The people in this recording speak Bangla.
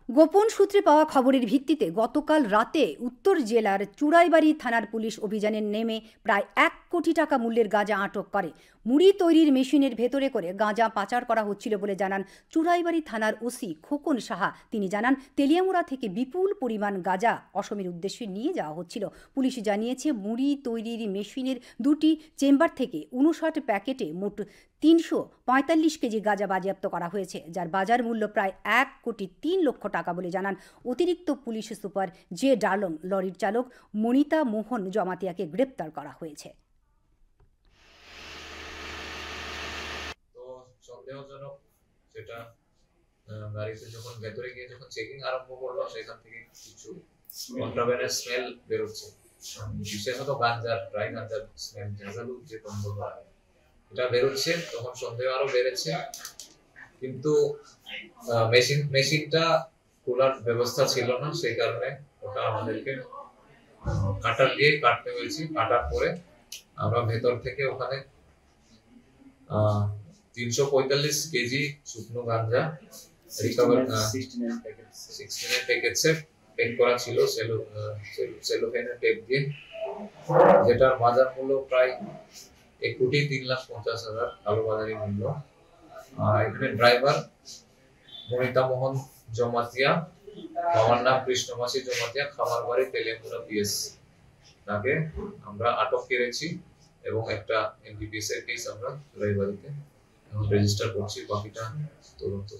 গোপন সূত্রে পাওয়া খবরের ভিত্তিতে গতকাল রাতে উত্তর জেলার চুড়াইবাড়ি থানার পুলিশ অভিযানে নেমে প্রায় 1 কোটি টাকা মূল্যের গাঁজা আটক করে। মুড়ি তৈরির মেশিনের ভেতরে করে গাঁজা পাচার করা হচ্ছিল বলে জানান চুড়াইবাড়ি থানার ওসি খোকন সাহা। তিনি জানান, তেলিয়ামুড়া থেকে বিপুল পরিমাণ গাঁজা অসমের উদ্দেশ্যে নিয়ে যাওয়া হচ্ছিল। পুলিশ জানিয়েছে, মুড়ি তৈরির মেশিনের 2টি চেম্বার থেকে 59 প্যাকেটে মোট 345 কেজি গাঁজা বাজেয়াপ্ত করা হয়েছে, যার বাজার মূল্য প্রায় 1 কোটি 3 লক্ষ টাকা বলে জানান অতিরিক্ত পুলিশ সুপার জে ডার্লং। লরির চালক মনিতা মোহন জমাতিয়াকে গ্রেপ্তার করা হয়েছে। তো সন্দেহজনক সেটা গাড়িতে যখন ভেতরে গিয়ে যখন চেকিং আরম্ভ করলো, সেখান থেকে কিছু কন্ট্রাব্যান্ডের স্মেল বেরোচ্ছে, বিশেষত গাঞ্জার, ড্রাই গাঞ্জার স্মেল, ঝাঁঝালু যে গন্ধ এটা বেরোচ্ছে। তখন সন্দেহ আরো বেড়েছে, কিন্তু মেশিনটা খোলার ব্যবস্থা ছিল না, সেই কারণে ওটা আমাদেরকে কাটার দিয়ে কাটতে হয়েছে। কাটার পরে আমরা ভেতর থেকে ওখানে 345 কেজি শুকনো গাঞ্জা রিকভার, 16 প্যাকেটসে প্যাক করা ছিল সেলোফেনের টেপ দিয়ে, যেটার বাজার মূল্য প্রায় 1,03,50,000 কালোবাজারি মূল্য। এখানে ড্রাইভার মনিতা মোহন জমাতিয়া, আমার নাম কৃষ্ণমাসী জমাতিয়া, খামার বাড়ি তেলিয়ামুড়া পিএস, তাকে আমরা আটক করেছি এবং একটা এনডিপিএস এর কেস আমরা চুড়াইবাড়িতে এখন রেজিস্টার করছি। বাকিটা তদন্ত